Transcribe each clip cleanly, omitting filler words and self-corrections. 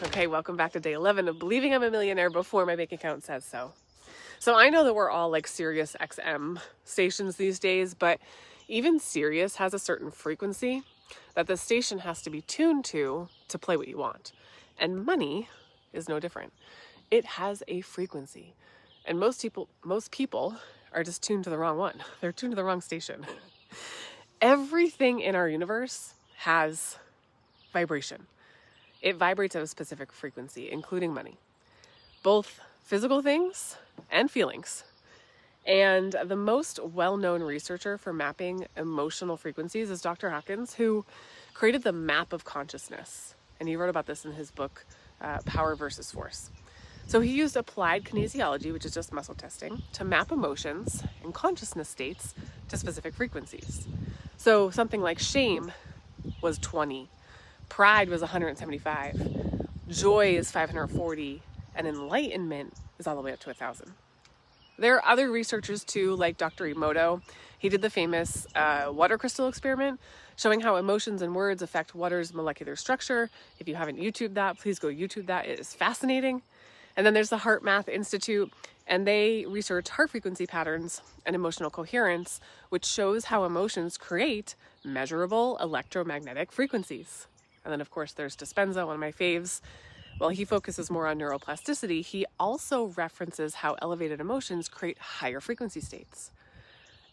Okay, welcome back to day 11 of believing I'm a millionaire before my bank account says so. So I know that we're all like Sirius XM stations these days, but even Sirius has a certain frequency that the station has to be tuned to play what you want. And money is no different. It has a frequency. And most people are just tuned to the wrong one. They're tuned to the wrong station. Everything in our universe has vibration. It vibrates at a specific frequency, including money. Both physical things and feelings. And the most well-known researcher for mapping emotional frequencies is Dr. Hawkins, who created the map of consciousness. And he wrote about this in his book, Power versus Force. So he used applied kinesiology, which is just muscle testing, to map emotions and consciousness states to specific frequencies. So something like shame was 20. Pride was 175, joy is 540, and enlightenment is all the way up to 1,000. There are other researchers too, like Dr. Emoto. He did the famous water crystal experiment, showing how emotions and words affect water's molecular structure. If you haven't YouTubed that, please go YouTube that. It is fascinating. And then there's the Heart Math Institute, and they research heart frequency patterns and emotional coherence, which shows how emotions create measurable electromagnetic frequencies. And then, of course, there's Dispenza, one of my faves. While he focuses more on neuroplasticity, he also references how elevated emotions create higher frequency states.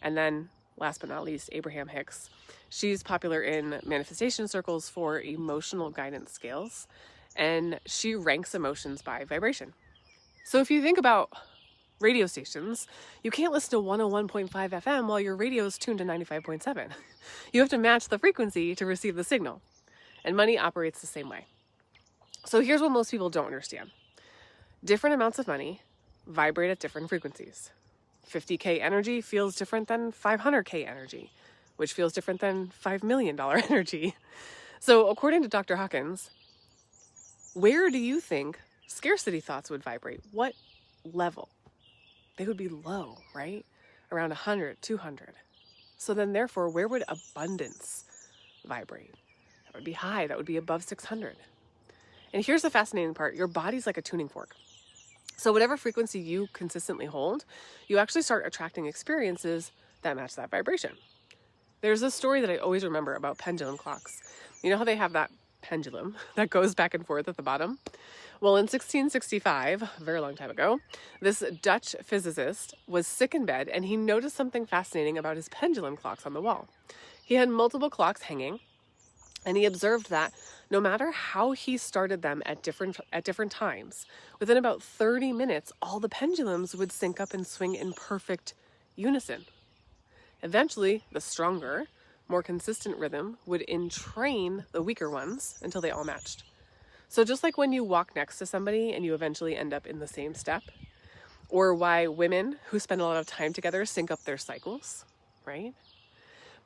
And then, last but not least, Abraham Hicks. She's popular in manifestation circles for emotional guidance scales, and she ranks emotions by vibration. So if you think about radio stations, you can't listen to 101.5 FM while your radio is tuned to 95.7. You have to match the frequency to receive the signal. And money operates the same way. So here's what most people don't understand. Different amounts of money vibrate at different frequencies. 50K energy feels different than 500K energy, which feels different than $5 million energy. So according to Dr. Hawkins, where do you think scarcity thoughts would vibrate? What level? They would be low, right? Around 100, 200. So then therefore, where would abundance vibrate? That would be high. That would be above 600. And here's the fascinating part. Your body's like a tuning fork. So whatever frequency you consistently hold, you actually start attracting experiences that match that vibration. There's a story that I always remember about pendulum clocks. You know how they have that pendulum that goes back and forth at the bottom? Well, in 1665, a very long time ago, this Dutch physicist was sick in bed and he noticed something fascinating about his pendulum clocks on the wall. He had multiple clocks hanging, and he observed that no matter how he started them at different times, within about 30 minutes, all the pendulums would sync up and swing in perfect unison. Eventually, the stronger, more consistent rhythm would entrain the weaker ones until they all matched. So just like when you walk next to somebody and you eventually end up in the same step, or why women who spend a lot of time together sync up their cycles, right?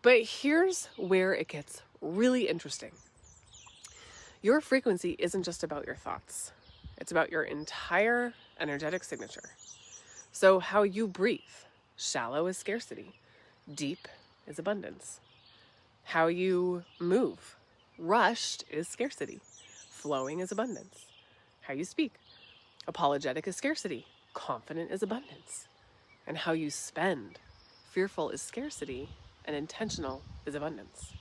But here's where it gets really interesting. Your frequency isn't just about your thoughts. It's about your entire energetic signature. So how you breathe, shallow is scarcity, deep is abundance. How you move, rushed is scarcity, flowing is abundance. How you speak, apologetic is scarcity, confident is abundance. And how you spend, fearful is scarcity, and intentional is abundance.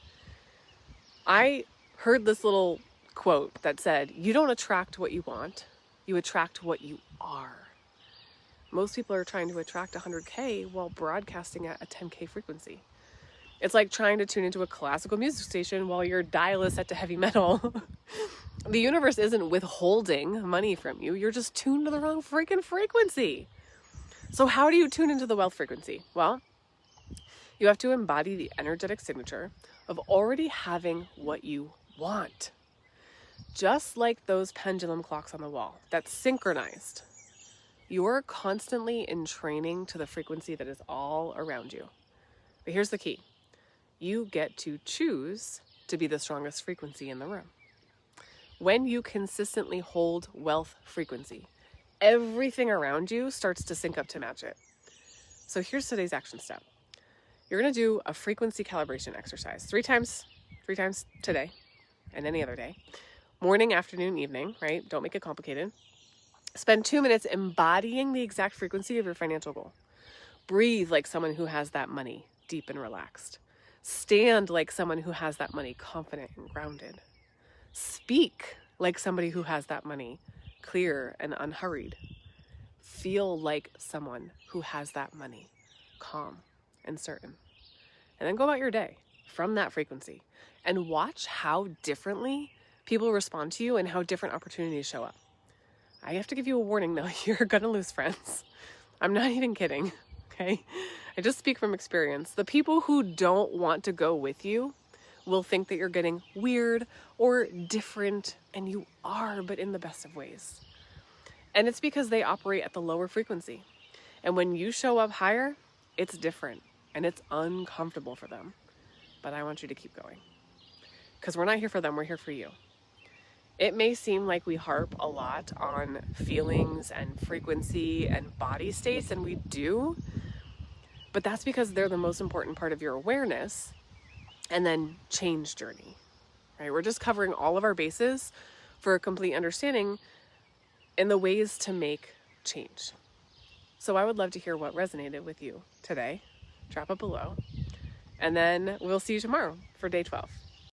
I heard this little quote that said, you don't attract what you want, you attract what you are. Most people are trying to attract 100K while broadcasting at a 10K frequency. It's like trying to tune into a classical music station while your dial is set to heavy metal. The universe isn't withholding money from you, you're just tuned to the wrong freaking frequency. So how do you tune into the wealth frequency? Well, you have to embody the energetic signature of already having what you want. Just like those pendulum clocks on the wall, that's synchronized. You're constantly entraining to the frequency that is all around you. But here's the key. You get to choose to be the strongest frequency in the room. When you consistently hold wealth frequency, everything around you starts to sync up to match it. So here's today's action step. You're going to do a frequency calibration exercise three times today and any other day. Morning, afternoon, evening, right? Don't make it complicated. Spend 2 minutes embodying the exact frequency of your financial goal. Breathe like someone who has that money, deep and relaxed. Stand like someone who has that money, confident and grounded. Speak like somebody who has that money, clear and unhurried. Feel like someone who has that money, calm and certain. And then go about your day from that frequency and watch how differently people respond to you and how different opportunities show up. I have to give you a warning though, you're gonna lose friends. I'm not even kidding, okay? I just speak from experience. The people who don't want to go with you will think that you're getting weird or different, and you are, but in the best of ways. And it's because they operate at the lower frequency. And when you show up higher, it's different and it's uncomfortable for them. But I want you to keep going, because we're not here for them, we're here for you. It may seem like we harp a lot on feelings and frequency and body states, and we do, but that's because they're the most important part of your awareness and then change journey, right? We're just covering all of our bases for a complete understanding in the ways to make change. So I would love to hear what resonated with you today. Drop it below. And then we'll see you tomorrow for day 12.